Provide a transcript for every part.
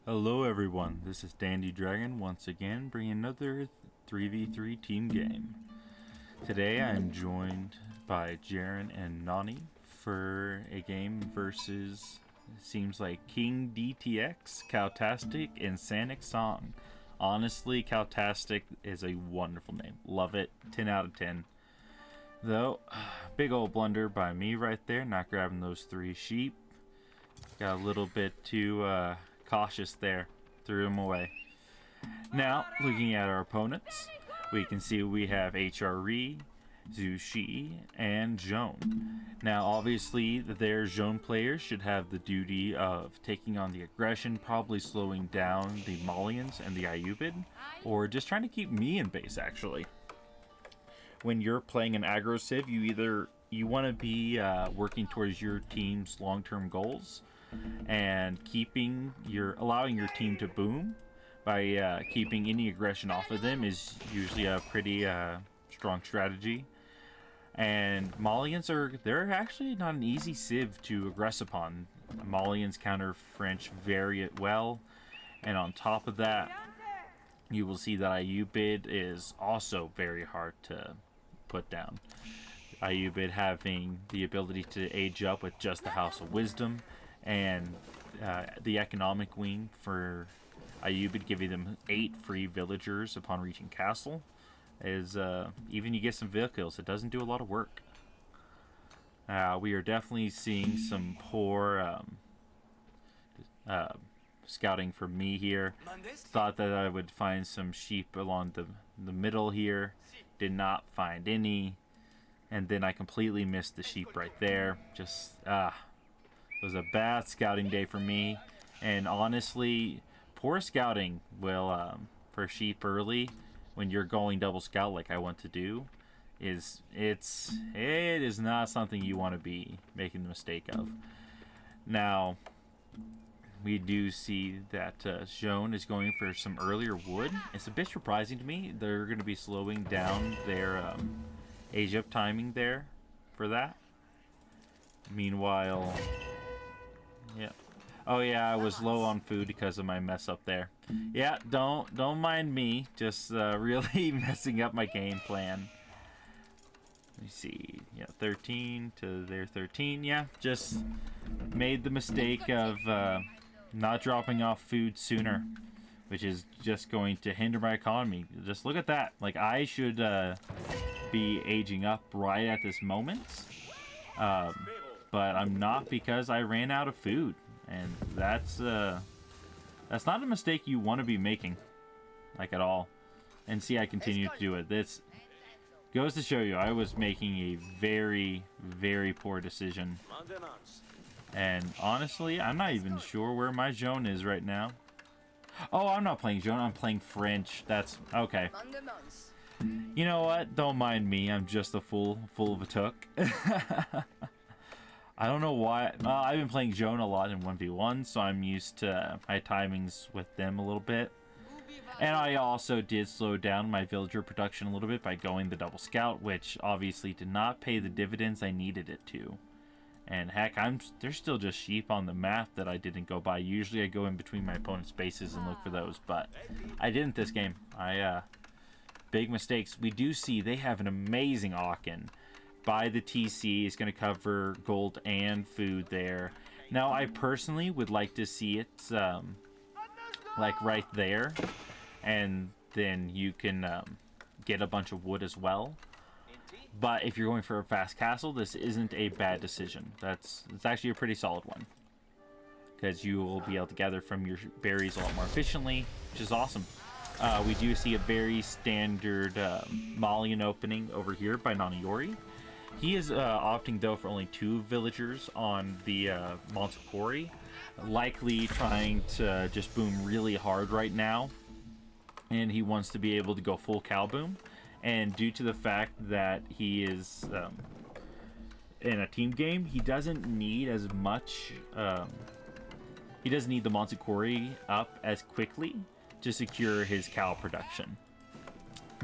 Hello everyone, this is Dandy Dragon once again bringing another 3v3 team game. Today I am joined by Jarin and Nani for a game versus, seems like King DTX, Cowtastic, and Sanic Song. Honestly, Cowtastic is a wonderful name. Love it. 10 out of 10. Though, big old blunder by me right there, not grabbing those 3 sheep. Got a little bit too cautious there. Threw him away. Now, looking at our opponents, we can see we have HRE, Zushi, and Joan. Now, obviously, their Joan players should have the duty of taking on the aggression, probably slowing down the Malians and the Ayubid, or just trying to keep me in base, actually. When you're playing an aggro civ, you want to be working towards your team's long-term goals and allowing your team to boom by keeping any aggression off of them is usually a pretty strong strategy. And Malians they're actually not an easy civ to aggress upon. Malians counter French very well, and on top of that, you will see that Ayubid is also very hard to put down. Ayubid having the ability to age up with just the House of Wisdom, and the economic wing for Ayubid giving them 8 free villagers upon reaching castle is even you get some vehicles, it doesn't do a lot of work. We are definitely seeing some poor scouting from me here. Thought that I would find some sheep along the middle here, did not find any, and then I completely missed the sheep right there. Just it was a bad scouting day for me, and honestly, poor scouting will for sheep early when you're going double scout like I want to do it is not something you want to be making the mistake of. Now we do see that Joan is going for some earlier wood. It's a bit surprising to me. They're going to be slowing down their age up timing there for that. Meanwhile, yeah. Oh yeah, I was low on food because of my mess up there. Yeah, don't mind me. Just really messing up my game plan. Let me see. Yeah, 13 to their 13. Yeah, just made the mistake of not dropping off food sooner, which is just going to hinder my economy. Just look at that. Like, I should be aging up right at this moment. But I'm not, because I ran out of food, and that's not a mistake you want to be making, like, at all. And see, I continue to do it. This goes to show you I was making a very, very poor decision. And honestly, I'm not even sure where my Joan is right now. Oh, I'm not playing Joan, I'm playing French. That's okay. You know what? Don't mind me. I'm just a fool of a took. I don't know why. I've been playing Joan a lot in 1v1, so I'm used to my timings with them a little bit. And I also did slow down my villager production a little bit by going the double scout, which obviously did not pay the dividends I needed it to. And heck, there's still just sheep on the map that I didn't go by. Usually I go in between my opponent's bases and look for those, but I didn't this game. Big mistakes. We do see they have an amazing Aachen. By the TC is going to cover gold and food there. Now, I personally would like to see it like right there, and then you can get a bunch of wood as well. But if you're going for a fast castle, this isn't a bad decision. It's actually a pretty solid one, because you will be able to gather from your berries a lot more efficiently, which is awesome. We do see a very standard Malian opening over here by Naniori. He is opting, though, for only 2 villagers on the Montefiore, likely trying to just boom really hard right now, and he wants to be able to go full cow boom. And due to the fact that he is in a team game, he doesn't need as much. He doesn't need the Montefiore up as quickly to secure his cow production.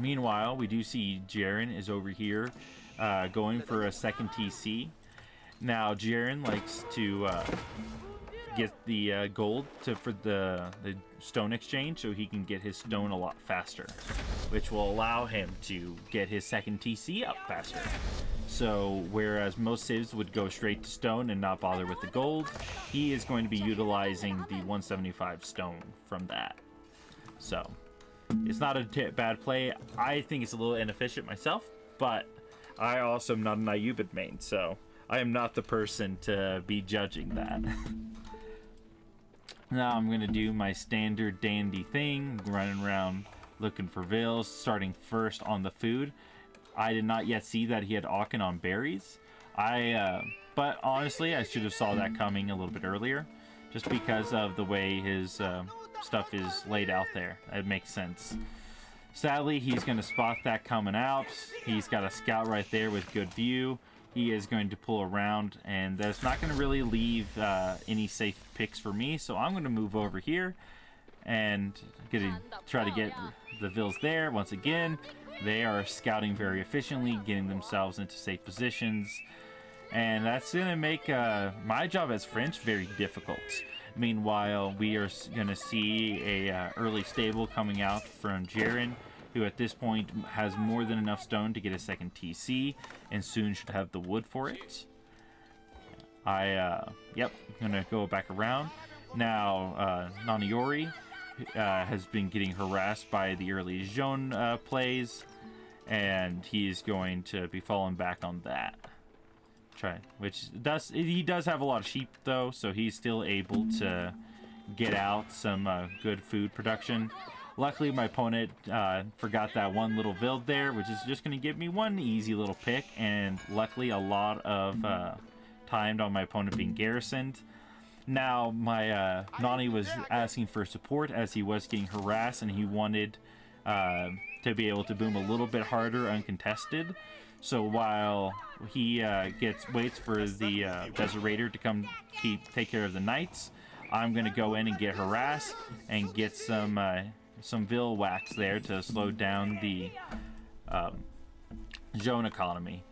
Meanwhile, we do see Jarin is over here going for a second TC. Now, Jarin likes to get the gold for the stone exchange, so he can get his stone a lot faster, which will allow him to get his second TC up faster. So whereas most civs would go straight to stone and not bother with the gold, he is going to be utilizing the 175 stone from that. So it's not a bad play. I think it's a little inefficient myself, but I also am not an Ayubid main, so I am not the person to be judging that. Now I'm going to do my standard dandy thing, running around looking for vills, starting first on the food. I did not yet see that he had Aachen on berries. But honestly, I should have saw that coming a little bit earlier, just because of the way his stuff is laid out there. It makes sense. Sadly, he's going to spot that coming out. He's got a scout right there with good view. He is going to pull around, and that's not going to really leave any safe picks for me. So I'm going to move over here and try to get the vills there. Once again, they are scouting very efficiently, getting themselves into safe positions. And that's going to make my job as French very difficult. Meanwhile, we are going to see a early stable coming out from Jarin, who at this point has more than enough stone to get a second TC, and soon should have the wood for it. Yep, I'm going to go back around. Now, Naniori has been getting harassed by the early Jean plays, and he's going to be falling back on that. He does have a lot of sheep though, so he's still able to get out some good food production. Luckily, my opponent forgot that one little build there, which is just going to give me one easy little pick, and luckily a lot of timed on my opponent being garrisoned. Now, my Nani was asking for support as he was getting harassed, and he wanted to be able to boom a little bit harder uncontested. So while he waits for the Desert Raider to come take care of the Knights, I'm going to go in and get harassed and get some Vill wax there to slow down the Zone economy.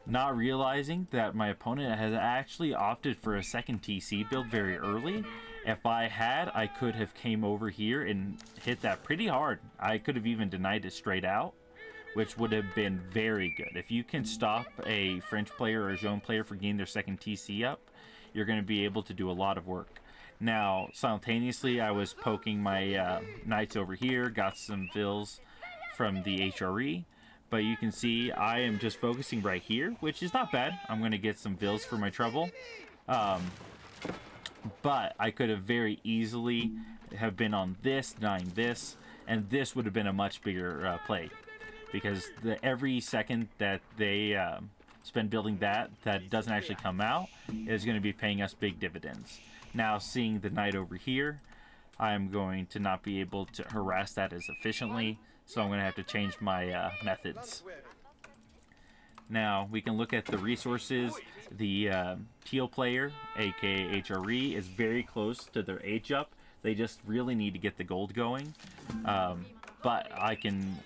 Not realizing that my opponent has actually opted for a second TC build very early. If I had, I could have came over here and hit that pretty hard. I could have even denied it straight out, which would have been very good. If you can stop a French player or a Zone player from getting their second TC up, you're going to be able to do a lot of work. Now, simultaneously, I was poking my Knights over here, got some vills from the HRE, but you can see I am just focusing right here, which is not bad. I'm going to get some vills for my trouble. But I could have very easily have been on this, denying this, and this would have been a much bigger play. Because every second that they spend building that doesn't actually come out is going to be paying us big dividends. Now, seeing the Knight over here, I'm going to not be able to harass that as efficiently, so I'm going to have to change my methods. Now, we can look at the resources. The teal player, aka HRE, is very close to their age up. They just really need to get the gold going. But I can,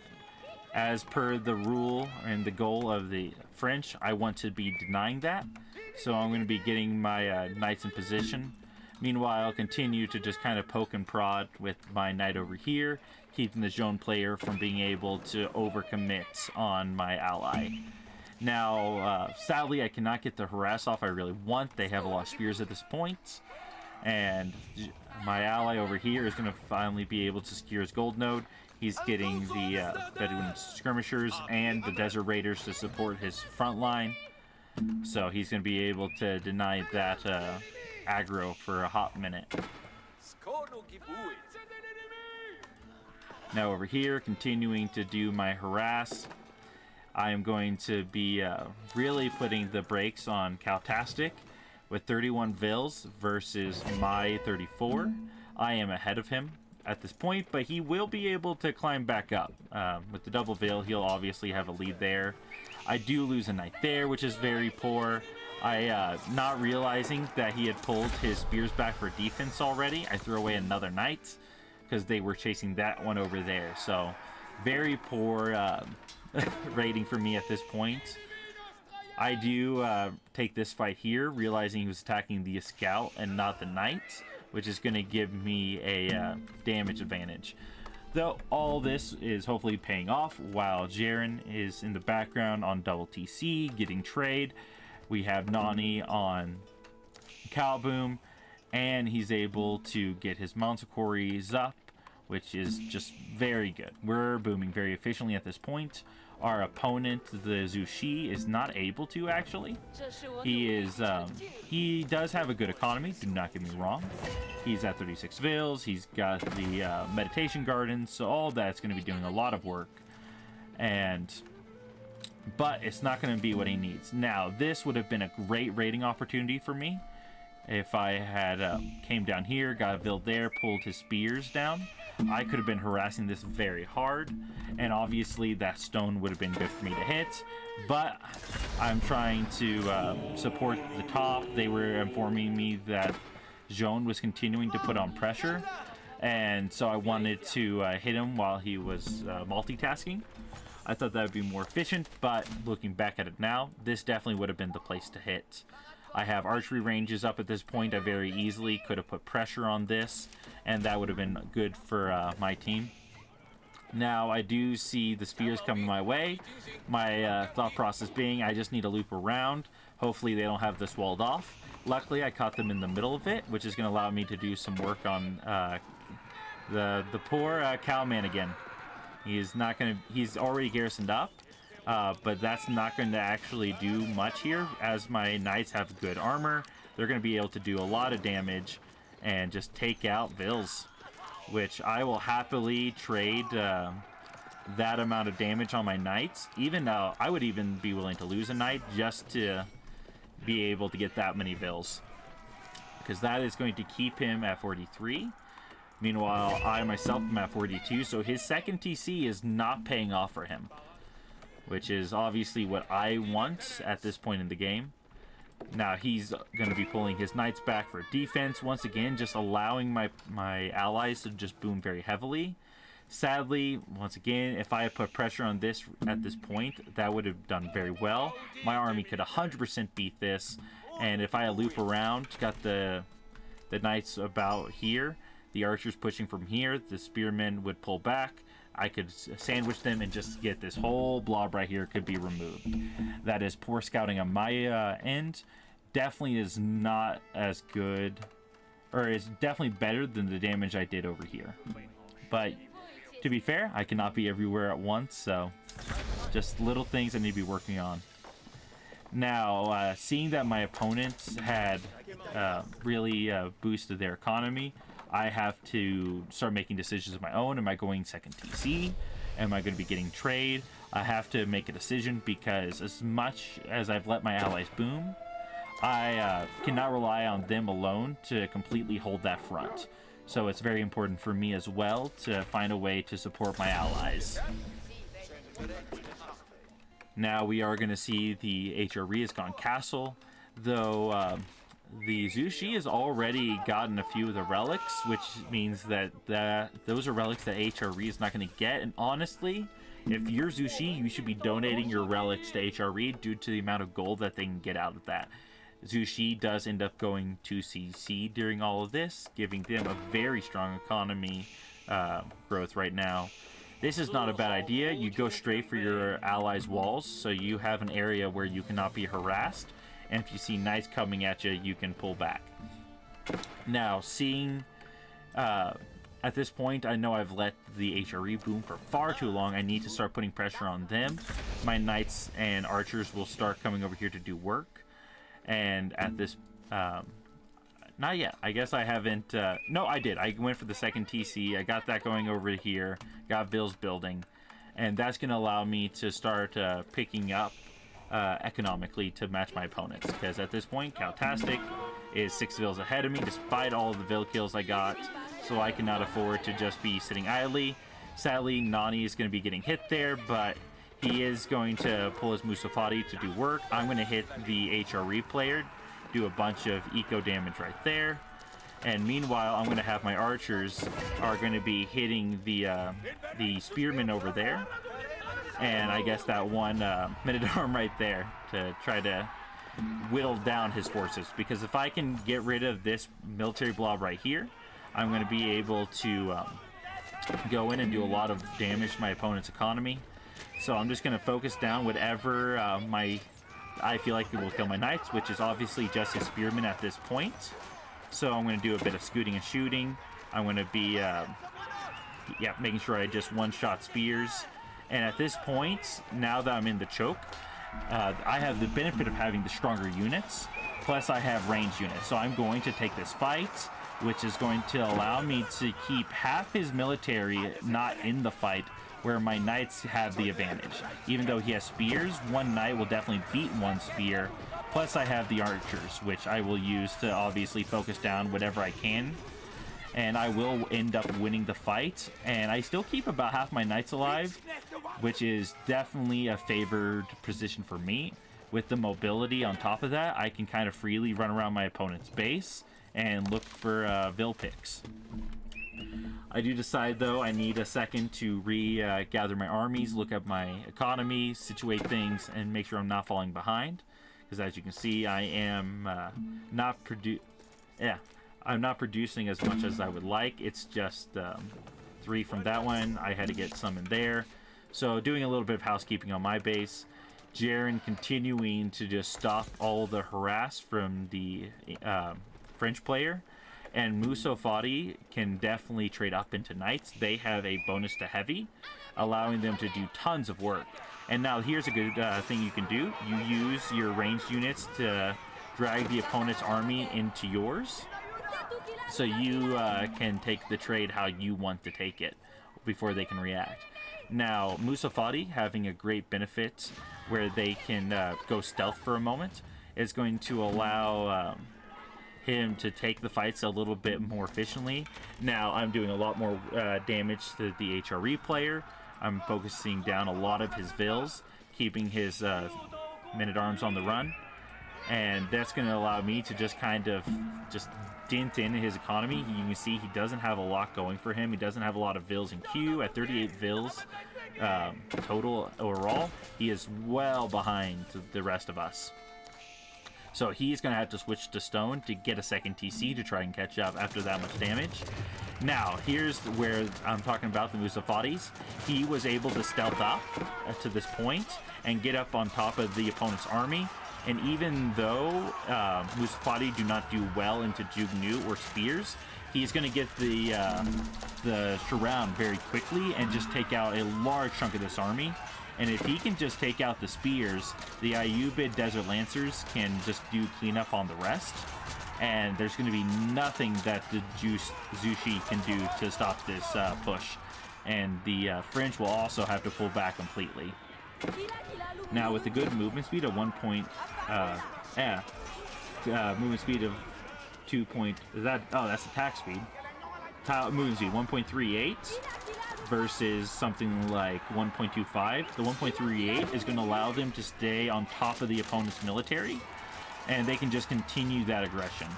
as per the rule and the goal of the French, I want to be denying that. So I'm going to be getting my Knights in position. Meanwhile, I'll continue to just kind of poke and prod with my Knight over here, keeping the Zone player from being able to overcommit on my ally. Now, sadly, I cannot get the harass off I really want. They have a lot of spears at this point. And my ally over here is going to finally be able to secure his gold node. He's getting the Bedouin skirmishers and the Desert Raiders to support his front line. So he's going to be able to deny that aggro for a hot minute. Now over here, continuing to do my harass. I am going to be really putting the brakes on Cowtastic with 31 vills versus my 34. I am ahead of him at this point, but he will be able to climb back up. With the double vill, he'll obviously have a lead there. I do lose a Knight there, which is very poor. Not realizing that he had pulled his spears back for defense already, I threw away another Knight because they were chasing that one over there. So very poor rating for me at this point. I do take this fight here, realizing he was attacking the scout and not the knight, which is going to give me a damage advantage. Though all this is hopefully paying off while Jarin is in the background on double TC, getting trade. We have Nani on Cow Boom, and he's able to get his Manticore's up, which is just very good. We're booming very efficiently at this point. Our opponent, the Zushi, is not able to actually. He does have a good economy, do not get me wrong. He's at 36 Vils, he's got the meditation garden, so all that's going to be doing a lot of work. But it's not going to be what he needs. Now, this would have been a great raiding opportunity for me. If I had came down here, got a Vil there, pulled his spears down, I could have been harassing this very hard, and obviously that stone would have been good for me to hit, but I'm trying to support the top. They were informing me that Joan was continuing to put on pressure, and so I wanted to hit him while he was multitasking. I thought that would be more efficient, but looking back at it now, this definitely would have been the place to hit. I have archery ranges up at this point. I very easily could have put pressure on this, and that would have been good for my team. Now, I do see the spears coming my way. My thought process being, I just need to loop around. Hopefully they don't have this walled off. Luckily, I caught them in the middle of it, which is going to allow me to do some work on the poor cowman again. He's not going to. He's already garrisoned up. But that's not going to actually do much here, as my knights have good armor. They're going to be able to do a lot of damage and just take out Vils, which I will happily trade that amount of damage on my knights. Even though I would even be willing to lose a knight just to be able to get that many Vils, because that is going to keep him at 43. Meanwhile, I myself am at 42, so his second TC is not paying off for him, which is obviously what I want at this point in the game. Now he's going to be pulling his knights back for defense once again, just allowing my allies to just boom very heavily. Sadly, once again, if I had put pressure on this at this point, that would have done very well. My army could 100% beat this, and if I loop around, got the knights about here, the archers pushing from here, the spearmen would pull back. I could sandwich them and just get this whole blob right here could be removed. That is poor scouting on my end. Definitely is not as good, or is definitely better than the damage I did over here. But to be fair, I cannot be everywhere at once, so just little things I need to be working on. Now, seeing that my opponents had really boosted their economy, I have to start making decisions of my own. Am I going second TC? Am I going to be getting trade? I have to make a decision, because as much as I've let my allies boom, I cannot rely on them alone to completely hold that front. So it's very important for me as well to find a way to support my allies. Now we are going to see the HRE has gone castle, though the Zushi has already gotten a few of the relics, which means that those are relics that HRE is not going to get. And honestly, if you're Zushi, you should be donating your relics to HRE due to the amount of gold that they can get out of that. Zushi does end up going to CC during all of this, giving them a very strong economy growth right now. This is not a bad idea. You go straight for your allies' walls, so you have an area where you cannot be harassed. And if you see knights coming at you, you can pull back. Now, seeing at this point, I know I've let the HRE boom for far too long. I need to start putting pressure on them. My knights and archers will start coming over here to do work. And at this, not yet. I guess I haven't. No, I did. I went for the second TC. I got that going over here. Got Vils building. And that's going to allow me to start picking up economically to match my opponents, because at this point Cowtastic is 6 Vils ahead of me despite all of the Vil kills I got, so I cannot afford to just be sitting idly. Sadly, Nani is going to be getting hit there, but he is going to pull his Musafati to do work. I'm going to hit the HRE player, do a bunch of eco damage right there, and meanwhile I'm going to have my archers are going to be hitting the spearmen over there. And I guess that one Minotaur right there to try to whittle down his forces, because if I can get rid of this military blob right here, I'm going to be able to go in and do a lot of damage to my opponent's economy. So I'm just going to focus down whatever I feel like it will kill my knights, which is obviously just his spearmen at this point. So I'm going to do a bit of scooting and shooting. I'm going to be making sure I just one-shot spears. And at this point, now that I'm in the choke, I have the benefit of having the stronger units, plus I have ranged units. So I'm going to take this fight, which is going to allow me to keep half his military not in the fight, where my knights have the advantage. Even though he has spears, one knight will definitely beat one spear, plus I have the archers, which I will use to obviously focus down whatever I can. And I will end up winning the fight, and I still keep about half my knights alive, which is definitely a favored position for me. With the mobility on top of that, I can kind of freely run around my opponent's base and look for Vil picks. I do decide, though, I need a second to gather my armies, look at my economy, situate things, and make sure I'm not falling behind. Because as you can see, I am I'm not producing as much as I would like. It's just 3 from that one. I had to get some in there. So doing a little bit of housekeeping on my base. Jarin continuing to just stop all the harass from the French player. And Muso Fadi can definitely trade up into knights. They have a bonus to heavy, allowing them to do tons of work. And now here's a good thing you can do. You use your ranged units to drag the opponent's army into yours. So you can take the trade how you want to take it before they can react. Now, Muso Fadi having a great benefit where they can go stealth for a moment is going to allow him to take the fights a little bit more efficiently. Now, I'm doing a lot more damage to the HRE player. I'm focusing down a lot of his Vils, keeping his men-at-arms on the run. And that's going to allow me to just kind of dent in his economy. You can see he doesn't have a lot going for him. He doesn't have a lot of Vils in queue. At 38 Vils total overall, he is well behind the rest of us. So he's going to have to switch to stone to get a second TC to try and catch up after that much damage. Now, here's where I'm talking about the Muso Fadis. He was able to stealth up to this point and get up on top of the opponent's army. And even though Muso Fadi do not do well into Jugnu or spears, he's going to get the surround very quickly and just take out a large chunk of this army. And if he can just take out the spears, the Ayubid Desert Lancers can just do cleanup on the rest. And there's going to be nothing that the Zushi can do to stop this push. And the French will also have to pull back completely. Now, with the good movement speed of movement speed of 2. That's attack speed. Movement speed 1.38 versus something like 1.25. The 1.38 is going to allow them to stay on top of the opponent's military, and they can just continue that aggression.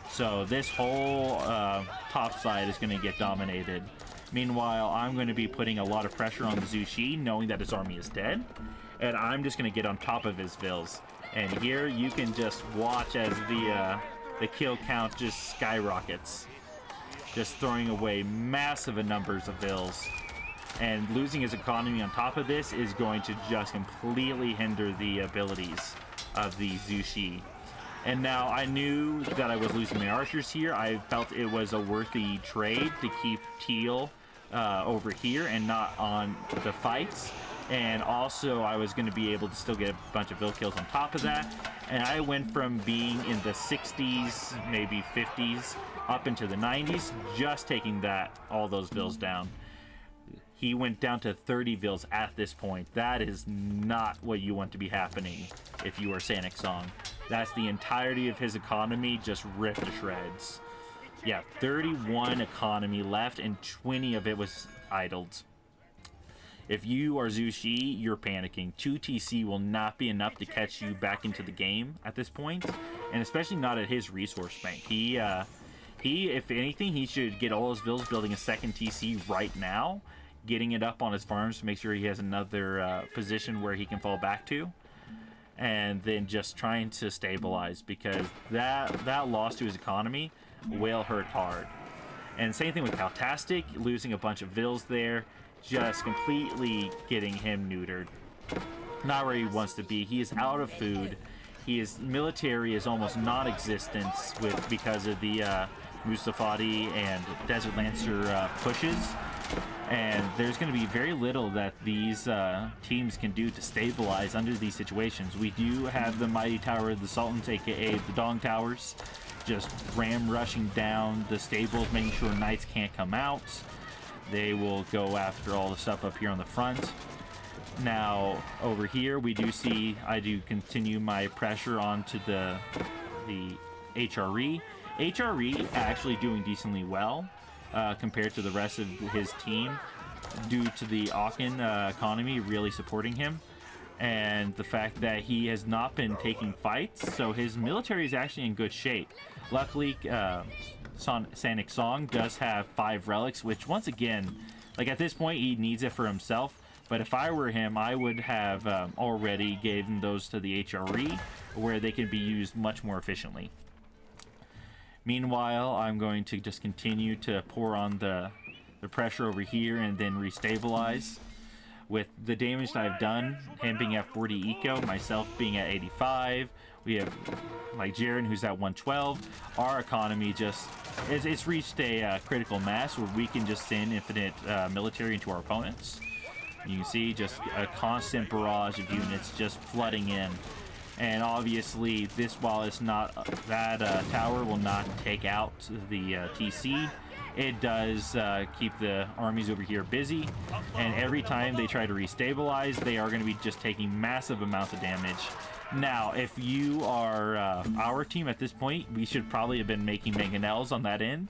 So this whole top side is going to get dominated. Meanwhile, I'm going to be putting a lot of pressure on the Zushi, knowing that his army is dead. And I'm just going to get on top of his Vils. And here you can just watch as the kill count just skyrockets. Just throwing away massive numbers of Vils. And losing his economy on top of this is going to just completely hinder the abilities of the Zushi. And now I knew that I was losing my archers here. I felt it was a worthy trade to keep Teal over here and not on the fights. And also I was going to be able to still get a bunch of Vil kills on top of that. And I went from being in the 60s, maybe 50s, up into the 90s, just taking all those Vils down. He went down to 30 Vils at this point. That is not what you want to be happening if you are Sanic Song. That's the entirety of his economy just ripped to shreds. Yeah, 31 economy left and 20 of it was idled. If you are Zushi, you're panicking. 2 TC will not be enough to catch you back into the game at this point, and especially not at his resource bank. He, if anything, he should get all his Vils building a second TC right now, getting it up on his farms to make sure he has another position where he can fall back to. and then just trying to stabilize, because that loss to his economy will hurt hard. And same thing with Caltastic, losing a bunch of vills there, just completely getting him neutered. Not where he wants to be. He is out of food. His military is almost non-existent because of the Mustafati and Desert Lancer pushes. And there's going to be very little that these teams can do to stabilize under these situations. We do have the Mighty Tower of the Sultans, aka the Dong Towers, just ram rushing down the stables, making sure knights can't come out. They will go after all the stuff up here on the front. Now, over here, we do see I do continue my pressure onto the HRE. HRE actually doing decently well compared to the rest of his team, due to the Aachen economy really supporting him, and the fact that he has not been taking fights, so his military is actually in good shape. Luckily, Sanic Song does have 5 relics, which once again, like at this point, he needs it for himself. But if I were him, I would have already given those to the HRE, where they can be used much more efficiently. Meanwhile, I'm going to just continue to pour on the pressure over here and then restabilize. With the damage that I've done, him being at 40 eco, myself being at 85, we have like Jarin who's at 112. Our economy just, it's reached a critical mass where we can just send infinite military into our opponents. You can see just a constant barrage of units just flooding in. And obviously, this, while it's not, that tower will not take out the TC, it does keep the armies over here busy. And every time they try to restabilize, they are going to be just taking massive amounts of damage. Now, if you are our team at this point, we should probably have been making mangonels on that end,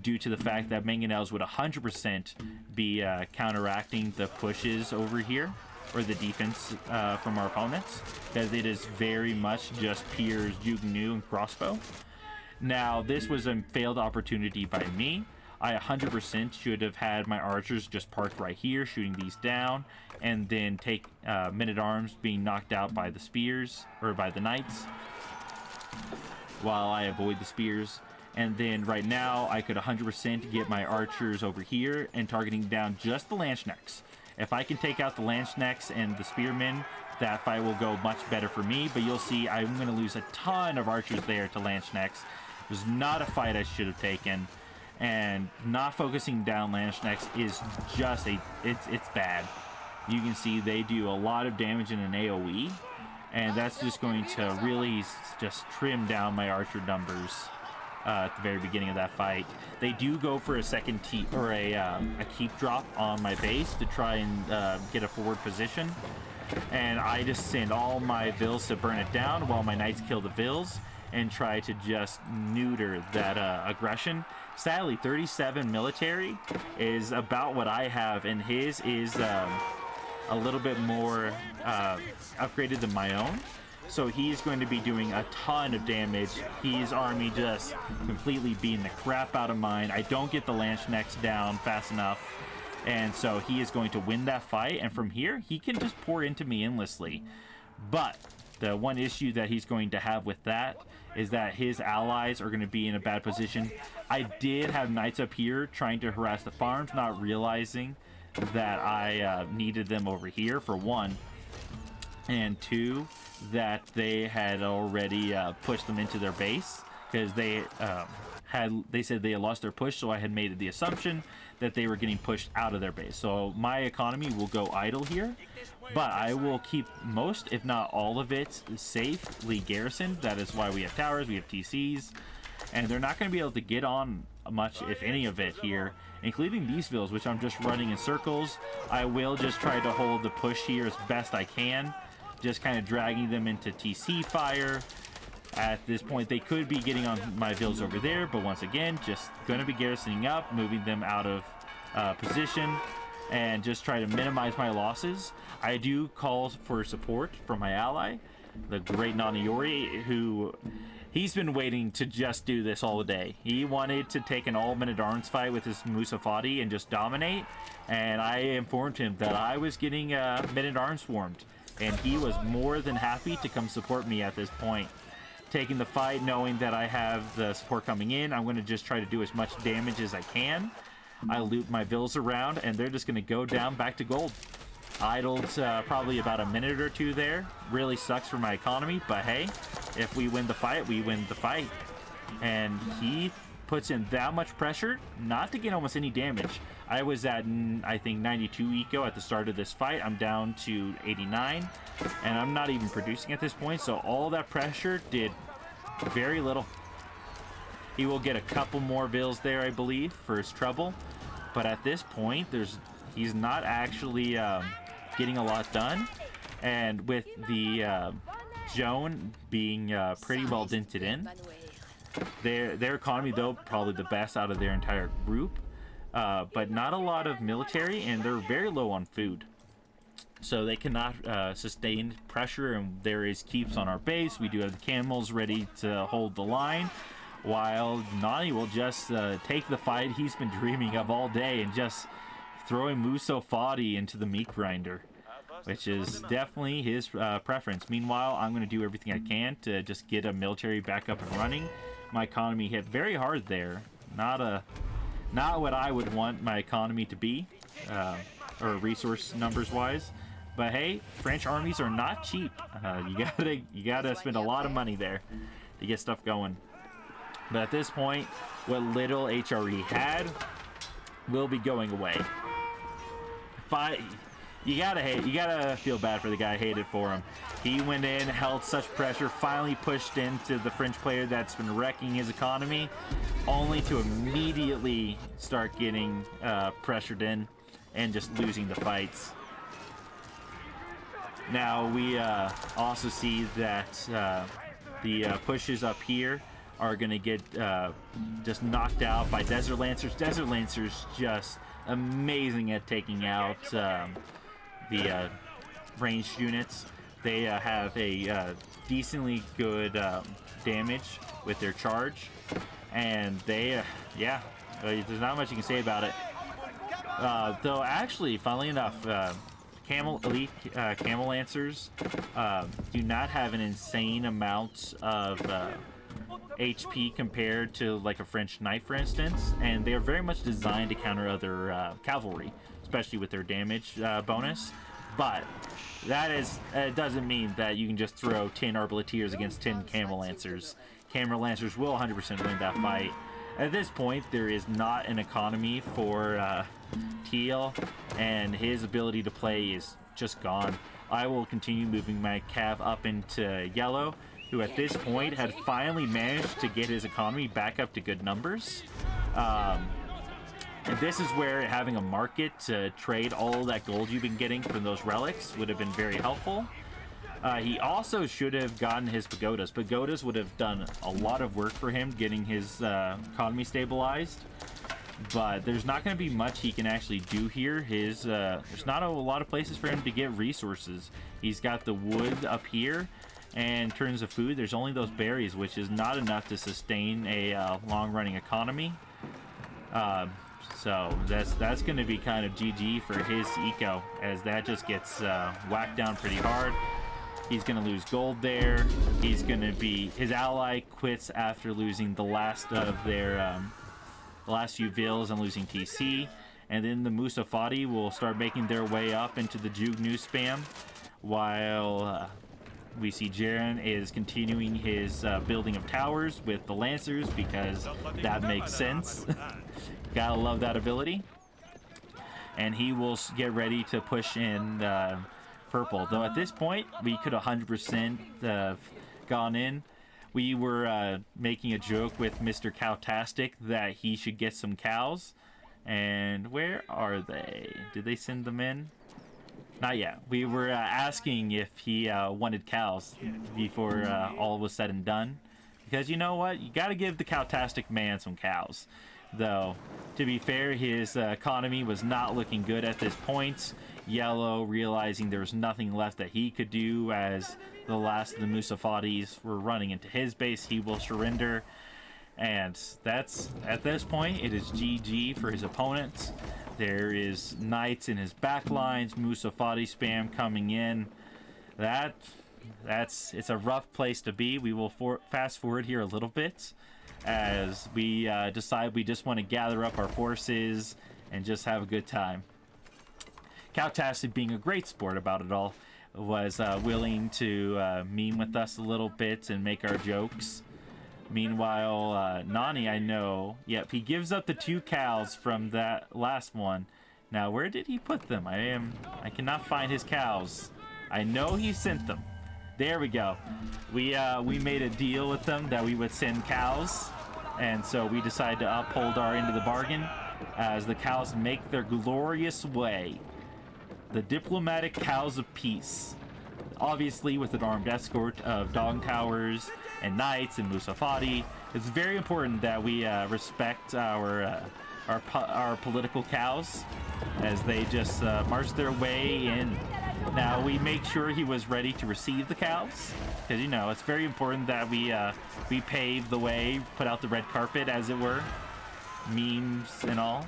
due to the fact that mangonels would 100% be counteracting the pushes over here, or the defense from our opponents, because it is very much just Pierre's Jugnu and crossbow. Now, this was a failed opportunity by me. I 100% should have had my archers just parked right here, shooting these down, and then take men-at-arms being knocked out by the spears, or by the knights, while I avoid the spears. And then right now, I could 100% get my archers over here and targeting down just the Lanchenecks. If I can take out the Lanchenecks and the spearmen, that fight will go much better for me. But you'll see I'm going to lose a ton of archers there to Lanchenecks. It was not a fight I should have taken. And not focusing down Lanchenecks is just it's bad. You can see they do a lot of damage in an AoE. And that's just going to really just trim down my archer numbers. At the very beginning of that fight, they do go for a second or a keep drop on my base to try and get a forward position, and I just send all my vills to burn it down while my knights kill the vills and try to just neuter that aggression. Sadly, 37 military is about what I have, and his is a little bit more upgraded than my own. So he's going to be doing a ton of damage. His army just completely beating the crap out of mine. I don't get the Lanchenecks down fast enough. And so he is going to win that fight. And from here, he can just pour into me endlessly. But the one issue that he's going to have with that is that his allies are going to be in a bad position. I did have knights up here trying to harass the farms, not realizing that I needed them over here, for one. And two, that they had already pushed them into their base, because they said they had lost their push, so I had made the assumption that they were getting pushed out of their base. So my economy will go idle here, but I will keep most, if not all of it, safely garrisoned. That is why we have towers, we have TCs, and they're not going to be able to get on much, if any of it here, including these vills, which I'm just running in circles. I will just try to hold the push here as best I can, just kind of dragging them into TC fire. At this point, they could be getting on my vills over there, but once again, just going to be garrisoning up, moving them out of position, and just try to minimize my losses. I do call for support from my ally, the great Naniori, who he's been waiting to just do this all day. He wanted to take an all-men-at-arms fight with his Musafati and just dominate, and I informed him that I was getting men-at-arms swarmed. and he was more than happy to come support me at this point. Taking the fight, knowing that I have the support coming in, I'm going to just try to do as much damage as I can. I loop my vills around, and they're just going to go down back to gold. Idled probably about a minute or two there. Really sucks for my economy, but hey, if we win the fight, we win the fight. And he puts in that much pressure not to get almost any damage. I was at, I think, 92 eco at the start of this fight. I'm down to 89, and I'm not even producing at this point, so all that pressure did very little. He will get a couple more vills there, I believe, for his trouble, but at this point, he's not actually getting a lot done, and with the Joan being pretty well dented in, their economy, though, probably the best out of their entire group, but not a lot of military, and they're very low on food. So they cannot sustain pressure, and there is keeps on our base. We do have the camels ready to hold the line, while Nani will just take the fight he's been dreaming of all day and just throwing Muso Fadi into the meat grinder, which is definitely his preference. Meanwhile, I'm going to do everything I can to just get a military back up and running. My economy hit very hard there. Not what I would want my economy to be, or resource numbers wise. But hey, French armies are not cheap. You gotta spend a lot of money there to get stuff going. But at this point, what little HRE had will be going away. You gotta feel bad for the guy. Hated for him. He went in, held such pressure, finally pushed into the French player that's been wrecking his economy, only to immediately start getting pressured in and just losing the fights. Now we also see that the pushes up here are gonna get just knocked out by Desert Lancers. Desert Lancers just amazing at taking out the ranged units. They have a decently good damage with their charge, and they there's not much you can say about it. Though actually, funnily enough, elite camel lancers do not have an insane amount of HP compared to like a French knight, for instance, and they are very much designed to counter other cavalry, especially with their damage bonus. But it doesn't mean that you can just throw 10 Arbaletiers against 10 Camel Lancers. Camel Lancers will 100% win that fight. At this point, there is not an economy for Teal, and his ability to play is just gone. I will continue moving my cav up into yellow, who at this point had finally managed to get his economy back up to good numbers. And this is where having a market to trade all that gold you've been getting from those relics would have been very helpful. He also should have gotten his pagodas. Pagodas would have done a lot of work for him getting his economy stabilized. But there's not going to be much he can actually do here. There's not a lot of places for him to get resources. He's got the wood up here, and in terms of food, there's only those berries, which is not enough to sustain a long-running economy. So that's going to be kind of GG for his eco, as that just gets whacked down pretty hard. He's going to lose gold there. His ally quits after losing the last of their the last few vills and losing TC, and then the Musafati will start making their way up into the Juke news spam, while we see Jarin is continuing his building of towers with the Lancers, because that makes sense. Gotta love that ability. And he will get ready to push in purple. Though at this point, we could 100% gone in. We were making a joke with Mr. Cowtastic that he should get some cows. And where are they? Did they send them in? Not yet. We were asking if he wanted cows before all was said and done. Because you know what? You gotta give the Cowtastic man some cows. Though, to be fair, his economy was not looking good at this point. Yellow, realizing there was nothing left that he could do, as the last of the Musafatis were running into his base, he will surrender. And that's, at this point, it is GG for his opponents. There is knights in his backlines, Musafati spam coming in. It's a rough place to be. We will fast forward here a little bit as we decide we just want to gather up our forces and just have a good time. Cowtastic, being a great sport about it all, was willing to meme with us a little bit and make our jokes. Meanwhile, Nani, I know, yep, he gives up the 2 cows from that last one. Now, where did he put them? I cannot find his cows. I know he sent them. There we go. We made a deal with them that we would send cows, and so we decided to uphold our end of the bargain as the cows make their glorious way. The diplomatic cows of peace. Obviously, with an armed escort of dog towers and knights and Musafati, it's very important that we respect our political cows as they just march their way in. Now, we make sure he was ready to receive the cows, because, you know, it's very important that we pave the way, put out the red carpet, as it were, memes and all,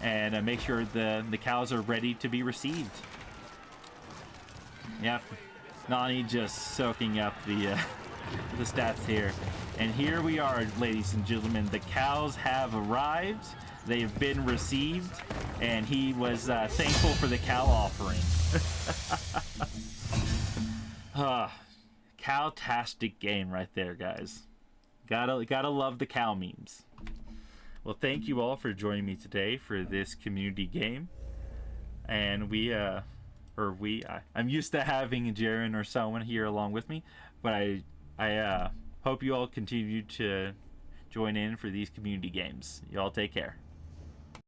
and make sure the cows are ready to be received. Yep, Nani just soaking up the stats here. And here we are, ladies and gentlemen. The cows have arrived. They've been received, and he was thankful for the cow offering. Cowtastic game right there, guys. Gotta love the cow memes. Well, thank you all for joining me today for this community game. And I'm used to having Jarin or someone here along with me, but I hope you all continue to join in for these community games. Y'all take care.